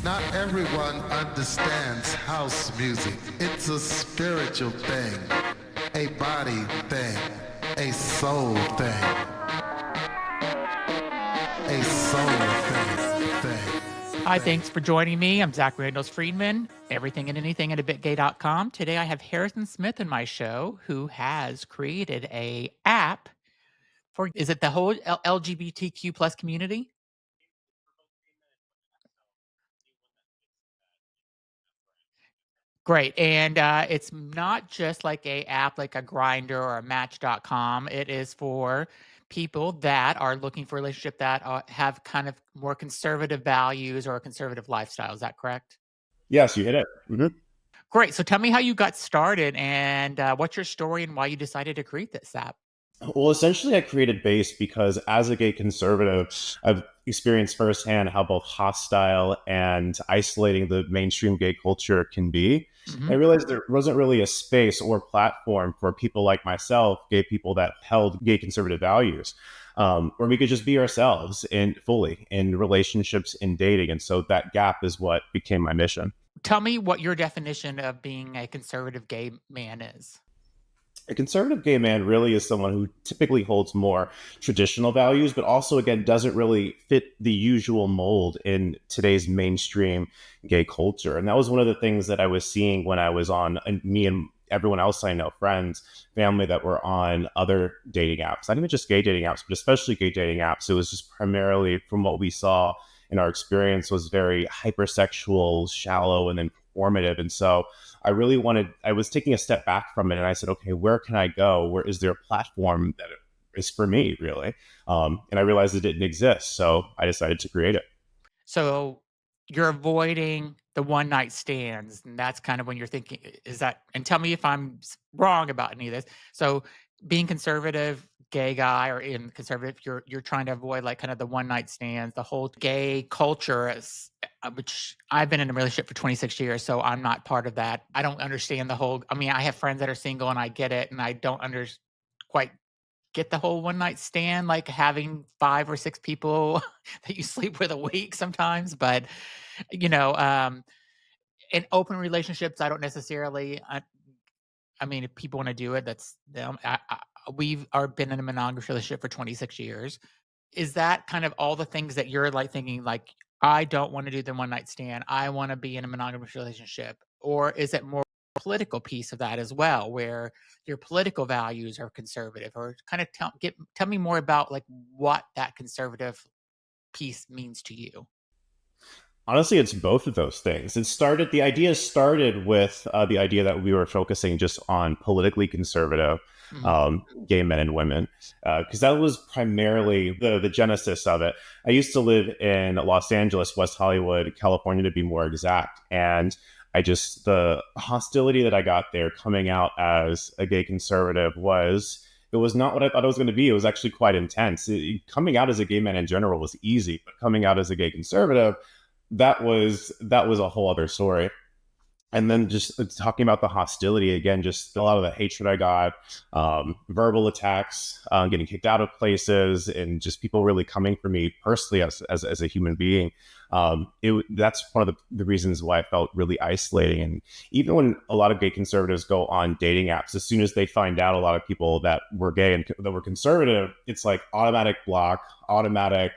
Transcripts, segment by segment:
Not everyone understands house music. It's a spiritual thing, a body thing, a soul thing, a soul thing. Hi, thanks for joining me. I'm Zach Randles-Friedman, everything and anything at abitgay.com. Today I have Harrison Smith in my show, who has created a app for, is it the whole LGBTQ plus community? Great. And it's not just like a app like a Grinder or a Match.com. It is for people that are looking for a relationship that have kind of more conservative values or a conservative lifestyle. Is that correct? Yes, you hit it. Mm-hmm. Great. So tell me how you got started and what's your story and why you decided to create this app. Well, essentially, I created Base because as a gay conservative, I've experienced firsthand how both hostile and isolating the mainstream gay culture can be. Mhm. I realized there wasn't really a space or platform for people like myself, gay people that held gay conservative values, where we could just be ourselves and fully in relationships and dating. And so that gap is what became my mission. Tell me what your definition of being a conservative gay man is. A conservative gay man really is someone who typically holds more traditional values, but also, again, doesn't really fit the usual mold in today's mainstream gay culture. And that was one of the things that I was seeing when I was on, and me and everyone else I know, friends, family that were on other dating apps, not even just gay dating apps, but especially gay dating apps. It was just primarily from what we saw in our experience was very hypersexual, shallow, and then performative. And so I was taking a step back from it and I said, okay, where can I go? Where is there a platform that is for me, really? And I realized it didn't exist. So I decided to create it. So you're avoiding the one night stands. And that's kind of when you're thinking, is that, and tell me if I'm wrong about any of this. So being conservative, gay guy or in conservative, you're trying to avoid like kind of the one night stands, the whole gay culture is, which I've been in a relationship for 26 years, so I'm not part of that. I don't understand the whole. I mean, I have friends that are single, and I get it, and I don't quite get the whole one night stand, like having 5 or 6 people that you sleep with a week sometimes. But you know, in open relationships, I don't necessarily. I mean, if people want to do it, that's them. We've are been in a monogamous relationship for 26 years. Is that kind of all the things that you're like thinking, like, I don't want to do the one night stand. I want to be in a monogamous relationship. Or is it more political piece of that as well, where your political values are conservative? Or kind of tell me more about like what that conservative piece means to you. Honestly, it's both of those things. The idea started with the idea that we were focusing just on politically conservative gay men and women, because that was primarily the genesis of it. I used to live in Los Angeles, West Hollywood, California, to be more exact. And the hostility that I got there coming out as a gay conservative it was not what I thought it was going to be. It was actually quite intense. Coming out as a gay man in general was easy, but coming out as a gay conservative, that was a whole other story. And then just talking about the hostility again, just a lot of the hatred I got, verbal attacks, getting kicked out of places, and just people really coming for me personally as a human being. That's one of the reasons why I felt really isolating. And even when a lot of gay conservatives go on dating apps, as soon as they find out a lot of people that were gay and that were conservative, it's like automatic block, automatic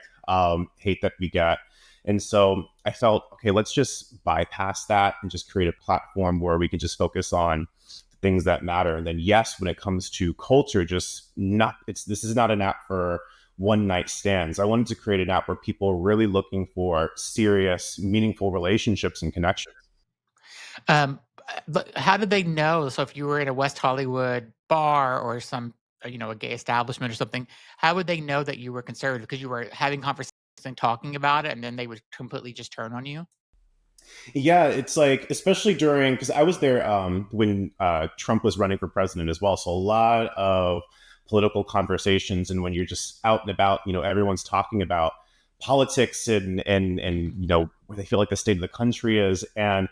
hate that we get. And so I felt, okay, let's just bypass that and just create a platform where we can just focus on things that matter. And then, yes, when it comes to culture, this is not an app for one night stands. I wanted to create an app where people are really looking for serious, meaningful relationships and connections. But how did they know? So if you were in a West Hollywood bar or some, a gay establishment or something, how would they know that you were conservative? Because you were having conversations and talking about it, and then they would completely just turn on you? Yeah, it's like, especially because I was there when Trump was running for president as well. So a lot of political conversations, and when you're just out and about, everyone's talking about politics and where they feel like the state of the country is. And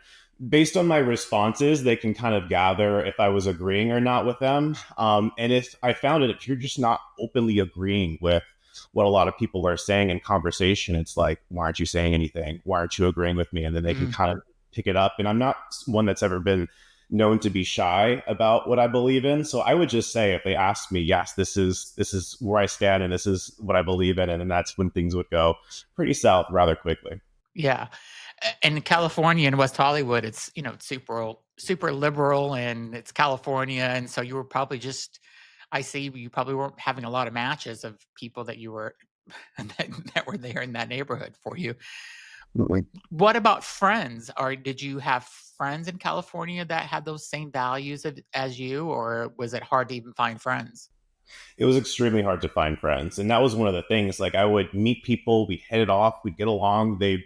based on my responses, they can kind of gather if I was agreeing or not with them. And if I found it, if you're just not openly agreeing with what a lot of people are saying in conversation. It's like, why aren't you saying anything? Why aren't you agreeing with me? And then they can kind of pick it up. And I'm not one that's ever been known to be shy about what I believe in. So I would just say, if they asked me, yes, this is where I stand and this is what I believe in, and then that's when things would go pretty south rather quickly. Yeah. And California and West Hollywood, it's, it's super liberal, and it's California. And so you were probably just, I see you probably weren't having a lot of matches of people that you were, that were there in that neighborhood for you. What about friends? Or did you have friends in California that had those same values as you, or was it hard to even find friends? It was extremely hard to find friends, and that was one of the things. Like, I would meet people, we'd hit it off, we'd get along, they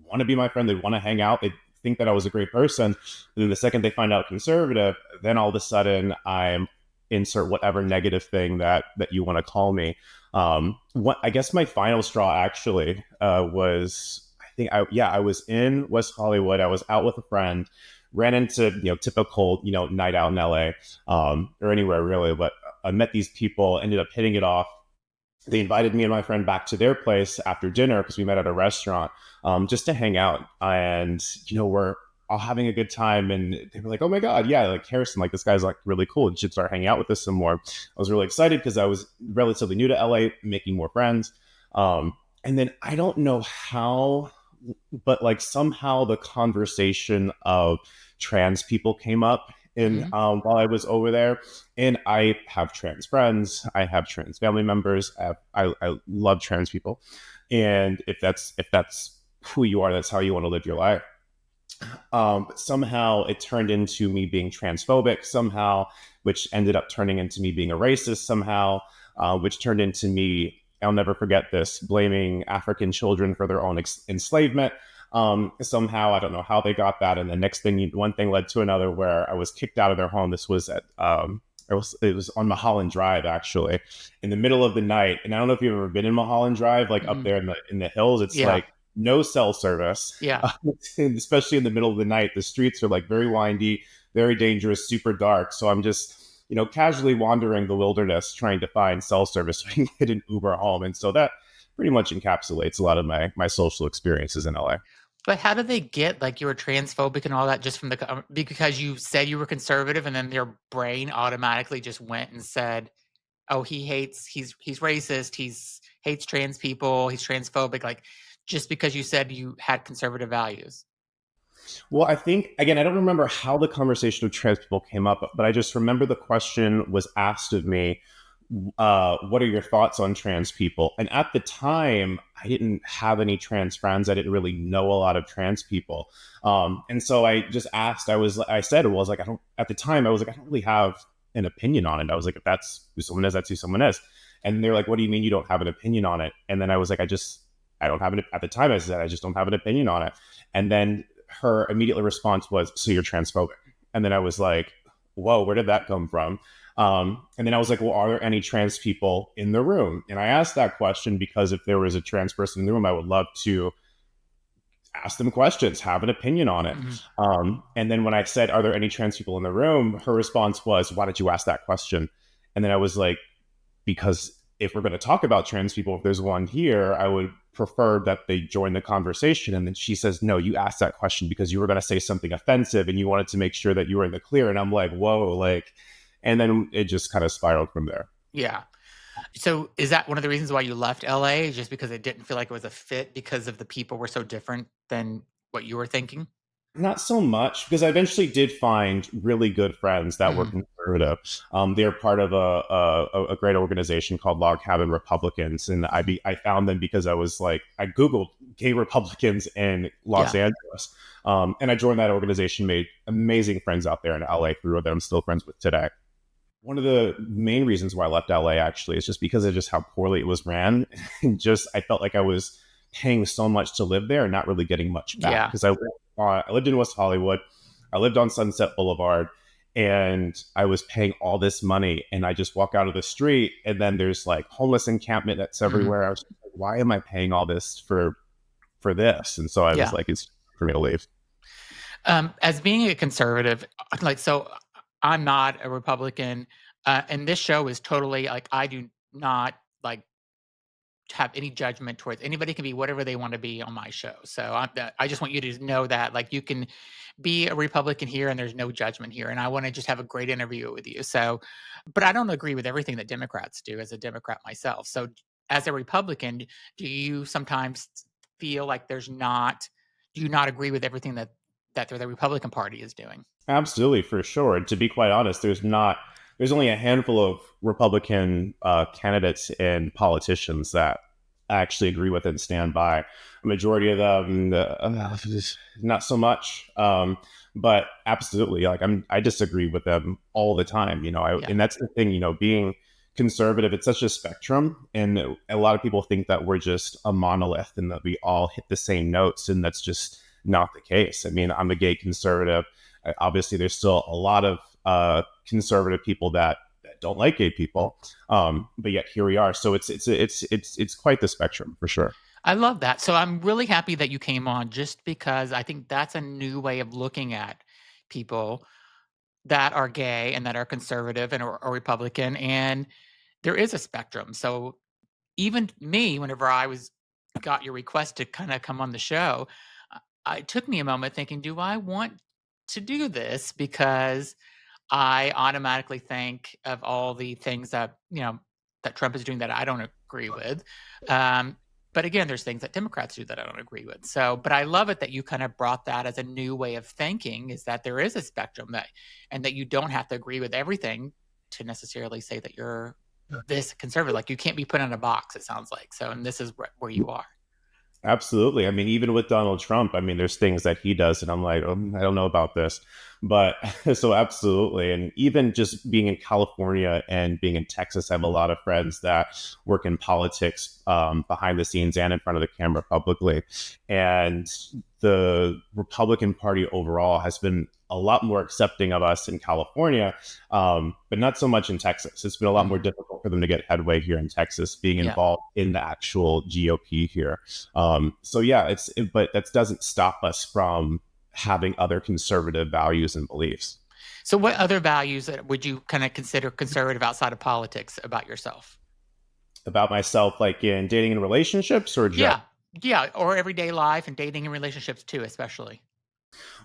want to be my friend, they want to hang out, they think that I was a great person. And then the second they find out conservative, then all of a sudden I'm insert whatever negative thing that you want to call me. What I guess my final straw actually was, I was in West Hollywood, I was out with a friend, ran into typical night out in LA, or anywhere really, but I met these people, ended up hitting it off. They invited me and my friend back to their place after dinner because we met at a restaurant, just to hang out. And, we're all having a good time. And they were like, oh my God, yeah, like Harrison, like this guy's like really cool. You should start hanging out with us some more. I was really excited because I was relatively new to LA, making more friends. And then I don't know how, but like somehow the conversation of trans people came up in while I was over there. And I have trans friends, I have trans family members, I love trans people. And if that's who you are, that's how you want to live your life. But somehow it turned into me being transphobic somehow, which ended up turning into me being a racist somehow, which turned into me, I'll never forget this, blaming African children for their own enslavement. Somehow, I don't know how they got that. And the next thing, one thing led to another, where I was kicked out of their home. This was at, it was on Mulholland Drive, actually, in the middle of the night. And I don't know if you've ever been in Mulholland Drive, like up there in the hills. It's like no cell service, especially in the middle of the night. The streets are like very windy, very dangerous, super dark. So I'm just, casually wandering the wilderness trying to find cell service so I can get an Uber home. And so that pretty much encapsulates a lot of my social experiences in LA. But how did they get like you were transphobic and all that just from because you said you were conservative, and then their brain automatically just went and said, "Oh, he's racist, he's hates trans people, he's transphobic," like just because you said you had conservative values? Well, I think, again, I don't remember how the conversation of trans people came up, but I just remember the question was asked of me, what are your thoughts on trans people? And at the time, I didn't have any trans friends. I didn't really know a lot of trans people. And so I just asked, I don't, at the time, I was like, I don't really have an opinion on it. I was like, if that's who someone is, that's who someone is. And they're like, what do you mean you don't have an opinion on it? And then I was like, I don't have it. At the time, I said, I just don't have an opinion on it. And then her immediate response was, so you're transphobic. And then I was like, whoa, where did that come from? And then I was like, well, are there any trans people in the room? And I asked that question because if there was a trans person in the room, I would love to ask them questions, have an opinion on it. And then when I said, are there any trans people in the room? Her response was, why did you ask that question? And then I was like, because if we're going to talk about trans people, if there's one here, I would prefer that they join the conversation. And then she says, no, you asked that question because you were going to say something offensive and you wanted to make sure that you were in the clear. And I'm like, whoa, like, and then it just kind of spiraled from there. Yeah. So is that one of the reasons why you left LA, just because it didn't feel like it was a fit because of the people were so different than what you were thinking? Not so much, because I eventually did find really good friends that were conservative. They're part of a great organization called Log Cabin Republicans, and I found them because I was like, I Googled gay Republicans in Los Angeles, and I joined that organization, made amazing friends out there in LA through that I'm still friends with today. One of the main reasons why I left LA actually is just because of just how poorly it was ran. And just I felt like I was paying so much to live there and not really getting much back. Because I lived in West Hollywood, I lived on Sunset Boulevard, and I was paying all this money. And I just walk out of the street, and then there's like homeless encampment that's everywhere. I was like, why am I paying all this for this? And so I was like, it's for me to leave. As being a conservative, like, so I'm not a Republican, and this show is totally like, I do not like have any judgment towards anybody. Can be whatever they want to be on my show. So I just want you to know that, like, you can be a Republican here and there's no judgment here. And I want to just have a great interview with you. So, but I don't agree with everything that Democrats do as a Democrat myself. So as a Republican, do you sometimes feel like do you not agree with everything that the Republican Party is doing? Absolutely, for sure. And to be quite honest, there's only a handful of Republican candidates and politicians that I actually agree with and stand by. A majority of them, not so much. But absolutely, like I disagree with them all the time. And that's the thing. Being conservative, it's such a spectrum, and a lot of people think that we're just a monolith and that we all hit the same notes, and that's just not the case. I mean, I'm a gay conservative. Obviously, there's still a lot of conservative people that don't like gay people, but yet here we are. So it's quite the spectrum for sure. I love that. So I'm really happy that you came on, just because I think that's a new way of looking at people that are gay and that are conservative and or Republican, and there is a spectrum. So even me, whenever got your request to kind of come on the show, it took me a moment thinking, do I want to do this? Because I automatically think of all the things that that Trump is doing that I don't agree with. But again, there's things that Democrats do that I don't agree with. So, but I love it that you kind of brought that as a new way of thinking, is that there is a spectrum, and that you don't have to agree with everything to necessarily say that you're this conservative. Like, you can't be put in a box, it sounds like. So, and this is where you are. Absolutely. I mean, even with Donald Trump, I mean, there's things that he does, and I'm like, I don't know about this. But so absolutely. And even just being in California and being in Texas, I have a lot of friends that work in politics behind the scenes and in front of the camera publicly. And the Republican Party overall has been a lot more accepting of us in California, but not so much in Texas. It's been a lot more difficult for them to get headway here in Texas, being involved in the actual GOP here. So yeah, but that doesn't stop us from having other conservative values and beliefs. So what other values would you kind of consider conservative outside of politics about yourself? About myself, like in dating and relationships, or yeah, or everyday life and dating and relationships too, especially.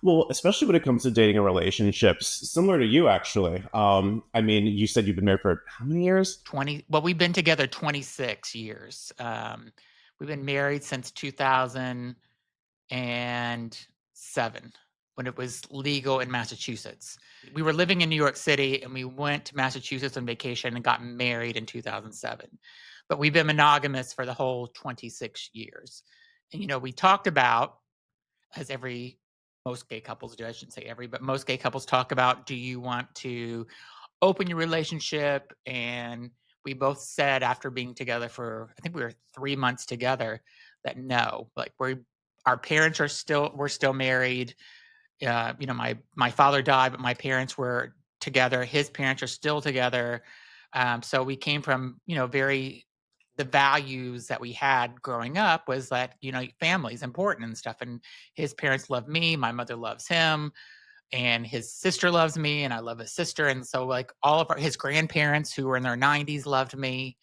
Well, especially when it comes to dating and relationships, similar to you, actually. I mean, you said you've been married for how many years? 20. Well, we've been together 26 years. We've been married since 2007, when it was legal in Massachusetts. We were living in New York City, and we went to Massachusetts on vacation and got married in 2007. But we've been monogamous for the whole 26 years. And, we talked about, as most gay couples do, I shouldn't say every, but most gay couples talk about, do you want to open your relationship? And we both said, after being together for, I think we were 3 months together, that no, like we're still married. My father died, but my parents were together. His parents are still together. So we came from, the values that we had growing up was that, family is important and stuff. And his parents love me. My mother loves him. And his sister loves me, and I love his sister. And so, like, all of his grandparents, who were in their 90s, loved me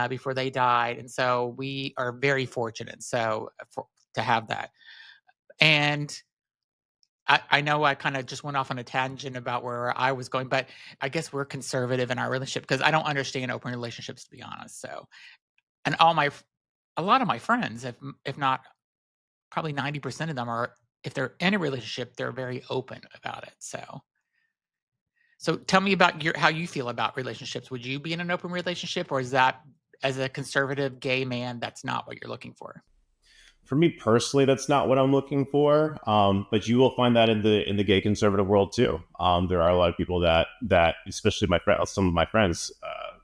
before they died. And so we are very fortunate to have that. And I know I kind of just went off on a tangent about where I was going, but I guess we're conservative in our relationship, because I don't understand open relationships, to be honest. So, and a lot of my friends, if not probably 90% of them, are, if they're in a relationship, they're very open about it. So tell me about how you feel about relationships. Would you be in an open relationship, or is that, as a conservative gay man, that's not what you're looking for? For me personally, that's not what I'm looking for. But you will find that in the gay conservative world too. There are a lot of people that especially some of my friends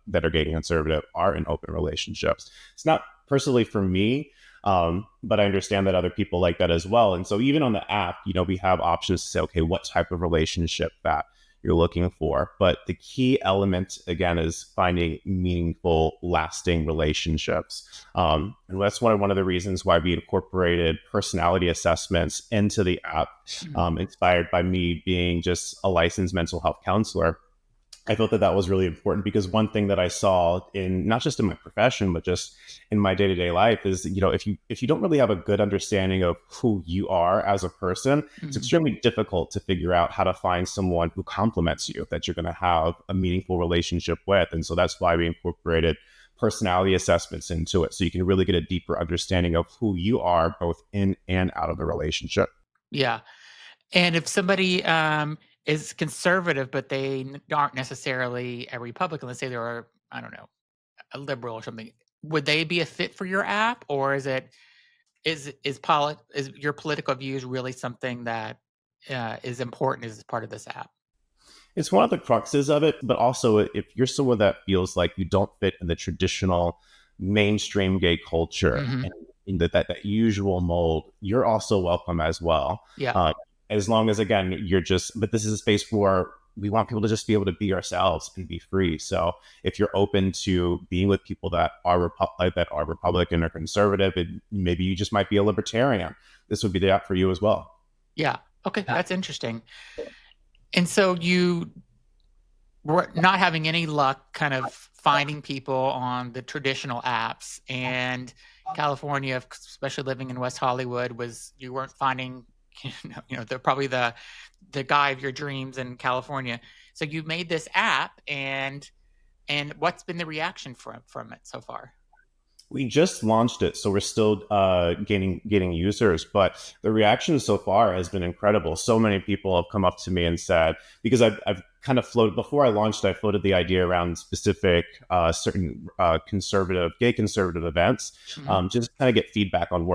that are gay conservative are in open relationships. It's not personally for me, but I understand that other people like that as well. And so even on the app, we have options to say, okay, what type of relationship that you're looking for. But the key element, again, is finding meaningful, lasting relationships. And that's one of the reasons why we incorporated personality assessments into the app, inspired by me being just a licensed mental health counselor. I thought that that was really important because one thing that I saw in not just in my profession but just in my day to day life is if you don't really have a good understanding of who you are as a person, it's Mhm. extremely difficult to figure out how to find someone who complements you that you're going to have a meaningful relationship with, and so that's why we incorporated personality assessments into it so you can really get a deeper understanding of who you are both in and out of the relationship. Yeah. And if somebody is conservative, but they aren't necessarily a Republican, let's say they're, I don't know, a liberal or something, would they be a fit for your app, or is your political views really something that is important as part of this app? It's one of the cruxes of it, but also if you're someone that feels like you don't fit in the traditional mainstream gay culture Hmm. and in that usual mold, you're also welcome as well. Yeah. Uh, as long as, again, you're just, but this is a space where we want people to just be able to be ourselves and be free. So if you're open to being with people that are that are Republican or conservative, and maybe you just might be a libertarian, this would be the app for you as well. Yeah. Okay, that's interesting. And so you were not having any luck kind of finding people on the traditional apps, and California, especially living in West Hollywood, was you weren't finding probably the guy of your dreams in California. So you made this app, and what's been the reaction from it so far? We just launched it, so we're still gaining users, but the reaction so far has been incredible. So many people have come up to me and said, because I've kind of floated before I launched, I floated the idea around specific certain gay conservative events, Hmm. just kind of get feedback on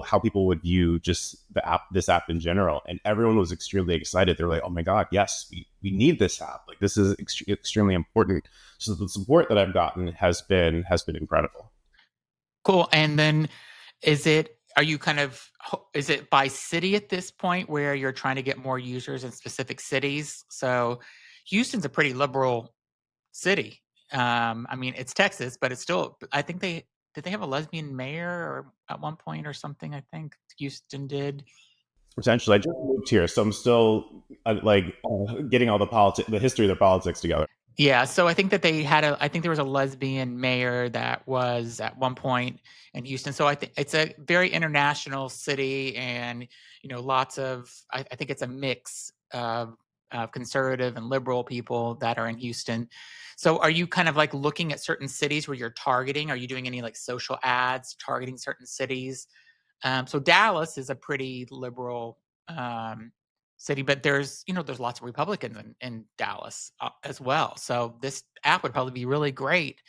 how people would view just this app in general, and everyone was extremely excited. They're like, "Oh my god, yes, we need this app. Like this is extremely important." So the support that I've gotten has been incredible. Cool. And then are you kind of, is it by city at this point where you're trying to get more users in specific cities? So Houston's a pretty liberal city. I mean, it's Texas, but it's still, I think did they have a lesbian mayor or at one point or something? I think Houston did. Potentially, I just moved here, so I'm still getting all the history of the politics together. Yeah, so I think that I think there was a lesbian mayor that was at one point in Houston. So I think it's a very international city, and lots of. I think it's a mix of conservative and liberal people that are in Houston. So are you kind of like looking at certain cities where you're targeting? Are you doing any like social ads targeting certain cities? So Dallas is a pretty liberal city, but there's lots of Republicans in Dallas as well. So this app would probably be really great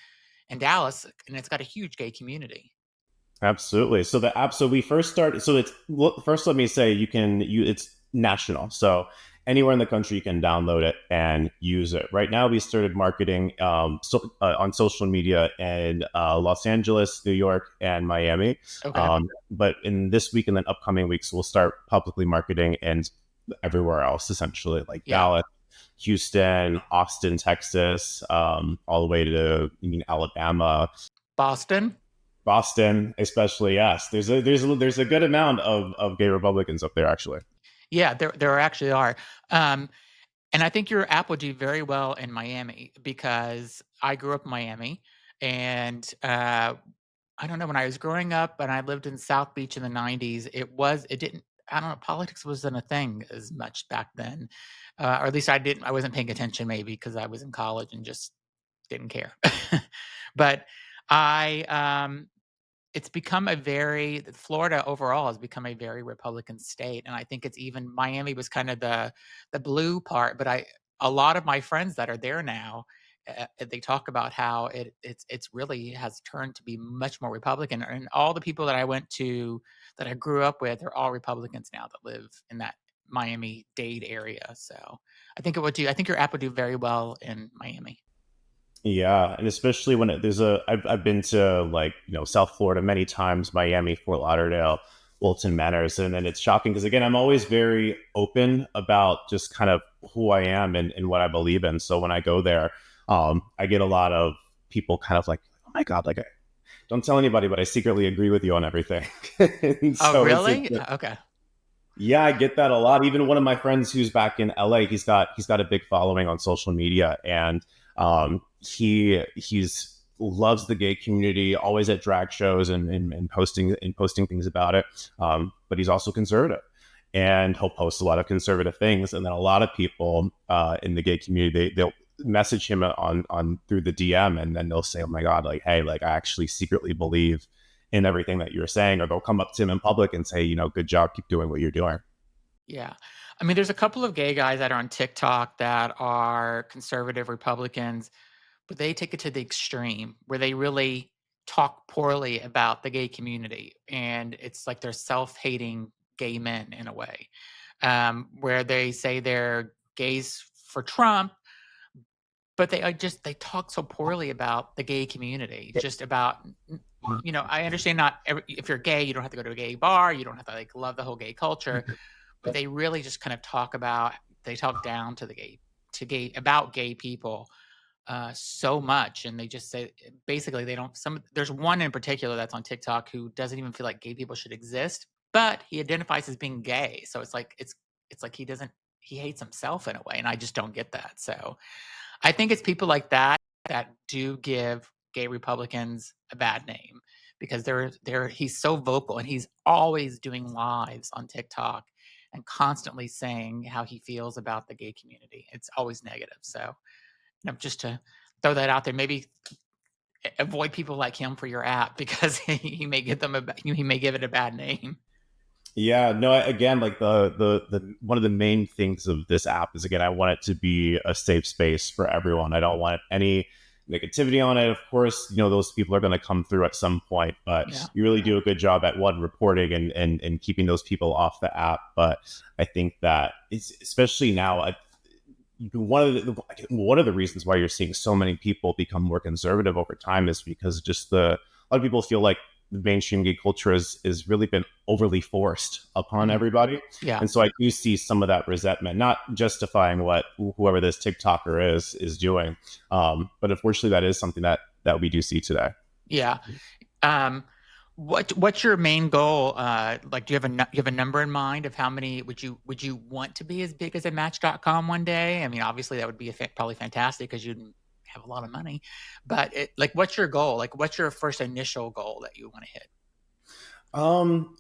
in Dallas, and it's got a huge gay community. Absolutely. So the app. So we first started. So first. Let me say it's national. So anywhere in the country you can download it and use it. Right now we started marketing on social media in Los Angeles, New York, and Miami. Okay. But in this week and then upcoming weeks, we'll start publicly marketing and everywhere else, essentially, like Yeah. Dallas, Houston, Austin, Texas, all the way to Alabama, Boston. Boston, especially. Yes, there's a good amount of gay Republicans up there, actually. Yeah, there actually are. Um, and I think your app would do very well in Miami because I grew up in Miami, and I don't know, when I was growing up and I lived in South Beach in the '90s, it didn't, I don't know, politics wasn't a thing as much back then. Or at least I wasn't paying attention, maybe because I was in college and just didn't care. But I it's become Florida overall has become a very Republican state, and I think it's even Miami was kind of the blue part, but a lot of my friends that are there now, they talk about how it's really has turned to be much more Republican, and all the people that I went to that I grew up with are all Republicans now that live in that Miami-Dade area. So I think your app would do very well in Miami. Yeah, and especially when I've been to South Florida many times, Miami, Fort Lauderdale, Wilton Manors, and then it's shocking because again I'm always very open about just kind of who I am and what I believe in. So when I go there, I get a lot of people kind of like, oh my god, like don't tell anybody, but I secretly agree with you on everything. And Oh, so really? Okay. Yeah, I get that a lot. Even one of my friends who's back in LA, he's got a big following on social media, and he's loves the gay community, always at drag shows and posting things about it. But he's also conservative, and he'll post a lot of conservative things. And then a lot of people in the gay community, they'll message him on through the DM, and then they'll say, "Oh my God, like, hey, like I actually secretly believe in everything that you're saying," or they'll come up to him in public and say, good job, keep doing what you're doing. Yeah. I mean, there's a couple of gay guys that are on TikTok that are conservative Republicans, but they take it to the extreme where they really talk poorly about the gay community. And it's like they're self-hating gay men in a way, where they say they're gays for Trump, but they talk so poorly about the gay community, just about, I understand if you're gay, you don't have to go to a gay bar, you don't have to like love the whole gay culture, but they really just kind of they talk down to about gay people so much, and they just say basically they don't. There's one in particular that's on TikTok who doesn't even feel like gay people should exist, but he identifies as being gay, so it's like he hates himself in a way, and I just don't get that. So I think it's people like that do give gay Republicans a bad name because he's so vocal and he's always doing lives on TikTok and constantly saying how he feels about the gay community. It's always negative. So, just to throw that out there, maybe avoid people like him for your app because he may give it a bad name. Yeah, no, again, like the one of the main things of this app is, again, I want it to be a safe space for everyone. I don't want any negativity on it. Of course, those people are going to come through at some point, but Yeah. you really do a good job at reporting and keeping those people off the app. But I think that it's, especially now, one of the reasons why you're seeing so many people become more conservative over time is because just a lot of people feel like the mainstream gay culture is really been overly forced upon everybody. Yeah. And so I do see some of that resentment, not justifying what whoever this TikToker is doing. But unfortunately, that is something that we do see today. Yeah. What's your main goal? Like, do you have a number in mind of how many would you want to be as big as a Match.com one day? I mean, obviously that would be probably fantastic because you'd have a lot of money. But what's your goal? Like, what's your first initial goal that you want to hit?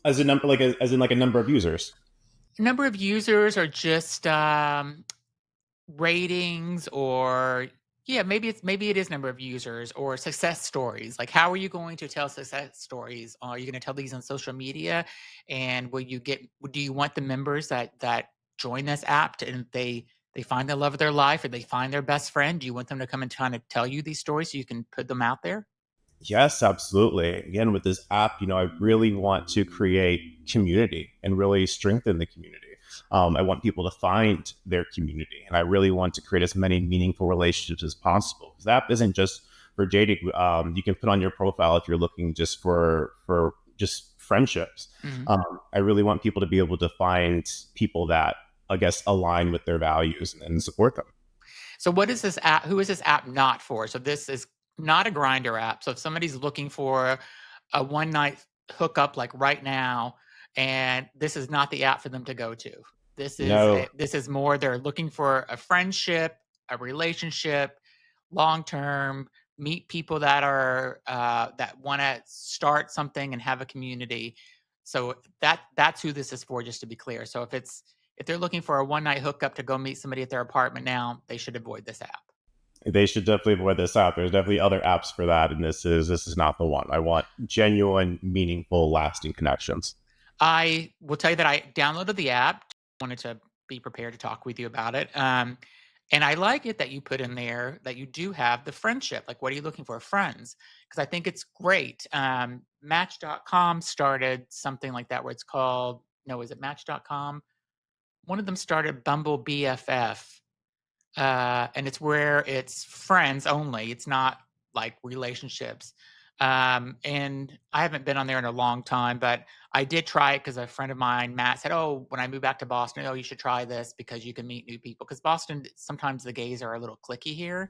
As a number, as in like a number of users. Number of users, or just ratings, or yeah, maybe it is number of users or success stories. Like, how are you going to tell success stories? Are you going to tell these on social media? And do you want the members that join this app and they find the love of their life, or they find their best friend? Do you want them to come and try to tell you these stories so you can put them out there? Yes, absolutely. Again, with this app, I really want to create community and really strengthen the community. I want people to find their community, and I really want to create as many meaningful relationships as possible. Because the app isn't just for dating. You can put on your profile if you're looking just for just friendships. I really want people to be able to find people that, I guess, align with their values and support them. So what is this app? Who is this app not for? So this is not a grinder app. So if somebody's looking for a one night hookup like right now, and this is not the app for them to go to. No. This is more they're looking for a friendship, a relationship, long term, meet people that are that want to start something and have a community. So that's who this is for, just to be clear. So if they're looking for a one night hookup to go meet somebody at their apartment now, they should avoid this app. They should definitely avoid this app. There's definitely other apps for that, and this is not the one. I want genuine, meaningful, lasting connections. I will tell you that I downloaded the app. Wanted to be prepared to talk with you about it. And I like it that you put in there that you do have the friendship. Like, what are you looking for? Friends. Because I think it's great. Match.com started something like that where it's called, no, is it Match.com? One of them started Bumble BFF. And it's where it's friends only. It's not like relationships. And I haven't been on there in a long time, but I did try it because a friend of mine, Matt, said, "Oh, when I move back to Boston, you should try this because you can meet new people." Because Boston, sometimes the gays are a little cliquey here,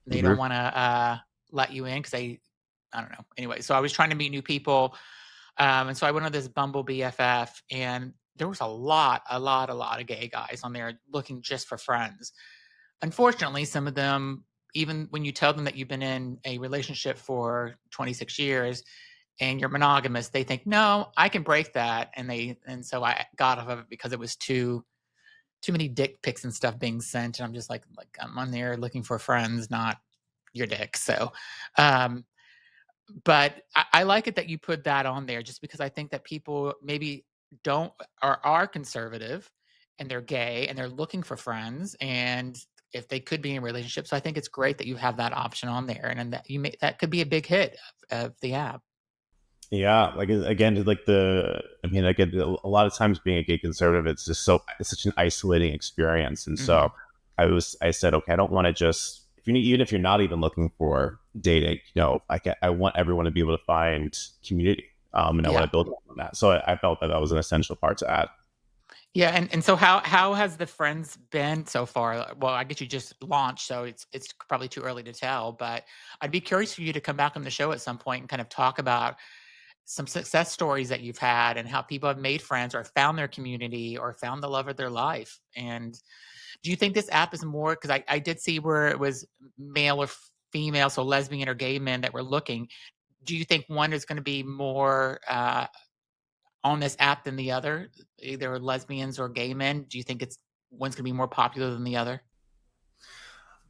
and they don't want to let you in because I don't know. Anyway, so I was trying to meet new people, and so I went on this Bumble BFF, and there was a lot of gay guys on there looking just for friends. Unfortunately, some of them, even when you tell them that you've been in a relationship for 26 years and you're monogamous, they think, no, I can break that. And so I got off of it because it was too many dick pics and stuff being sent. And I'm just like I'm on there looking for friends, not your dick. So, um, but I like it that you put that on there just because I think that people maybe don't or are conservative and they're gay and they're looking for friends and if they could be in a relationship. So I think it's great that you have that option on there and that that could be a big hit of the app. Yeah, like again, like I mean, again, a lot of times being a gay conservative, it's just it's such an isolating experience. And so I said, okay, I don't want to just, even if you're not even looking for dating, I want everyone to be able to find community. And I want to build on that. So I felt that was an essential part to add. Yeah, and so how has the friends been so far? Well, I guess you just launched, so it's probably too early to tell, but I'd be curious for you to come back on the show at some point and kind of talk about some success stories that you've had and how people have made friends or found their community or found the love of their life. And do you think this app is more, because I did see where it was male or female, so lesbian or gay men that were looking. Do you think one is going to be more on this app than the other, either lesbians or gay men? Do you think one's going to be more popular than the other?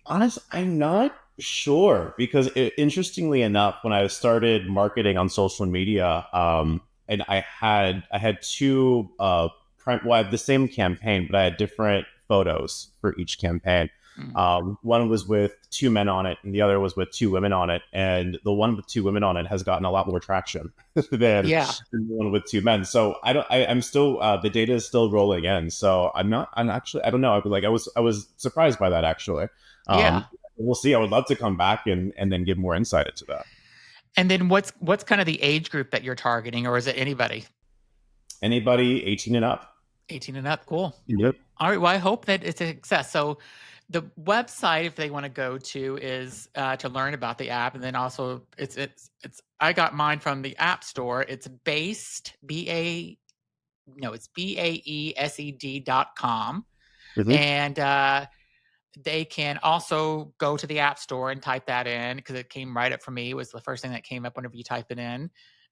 Honest, I'm not sure because interestingly enough, when I started marketing on social media, and I had two, I had the same campaign, but I had different photos for each campaign. One was with two men on it, and the other was with two women on it. And the one with two women on it has gotten a lot more traction than the one with two men. So I'm still, the data is still rolling in. So I don't know. I was surprised by that actually. We'll see. I would love to come back and then give more insight into that. And then what's kind of the age group that you're targeting, or is it anybody? Anybody 18 and up. 18 and up. Cool. Yep. All right. Well, I hope that it's a success. So the website, if they want to go to, is to learn about the app. And then also it's I got mine from the App Store. It's based, it's BAESED.com. And they can also go to the App Store and type that in because it came right up for me. It was the first thing that came up whenever you type it in.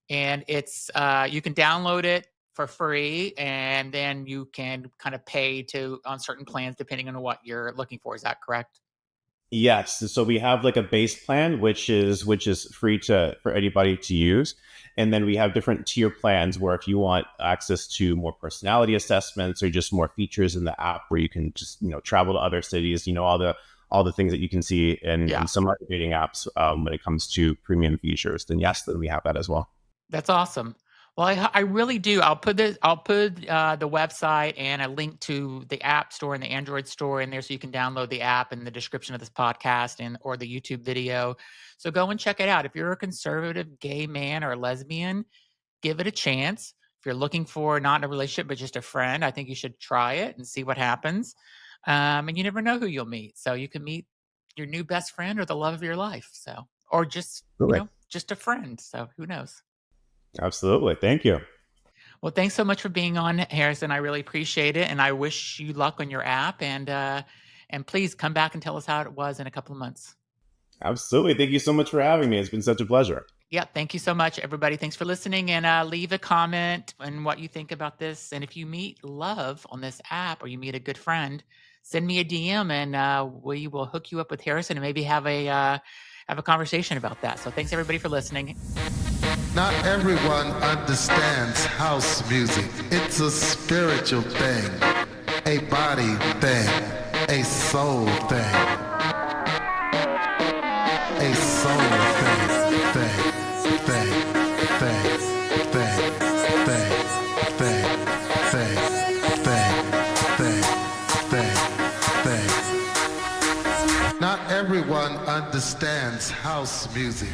And it's you can download it for free, and then you can kind of pay on certain plans depending on what you're looking for. Is that correct? Yes. So we have like a base plan, which is free for anybody to use. And then we have different tier plans where if you want access to more personality assessments or just more features in the app where you can just, travel to other cities, all the things that you can see in some other dating apps when it comes to premium features, then we have that as well. That's awesome. Well, I really do. I'll put the website and a link to the App Store and the Android store in there so you can download the app in the description of this podcast or the YouTube video. So go and check it out. If you're a conservative gay man or lesbian, give it a chance. If you're looking for not in a relationship but just a friend, I think you should try it and see what happens. And you never know who you'll meet. So you can meet your new best friend or the love of your life. So, or just just a friend. So who knows? Absolutely. Thank you. Well, thanks so much for being on, Harrison. I really appreciate it. And I wish you luck on your app. And please come back and tell us how it was in a couple of months. Absolutely. Thank you so much for having me. It's been such a pleasure. Yeah. Thank you so much, everybody. Thanks for listening. And leave a comment on what you think about this. And if you meet love on this app or you meet a good friend, send me a DM and we will hook you up with Harrison and maybe have a conversation about that. So thanks, everybody, for listening. Not everyone understands house music. It's a spiritual thing, a body thing, a soul thing. A soul thing. Not everyone understands house music.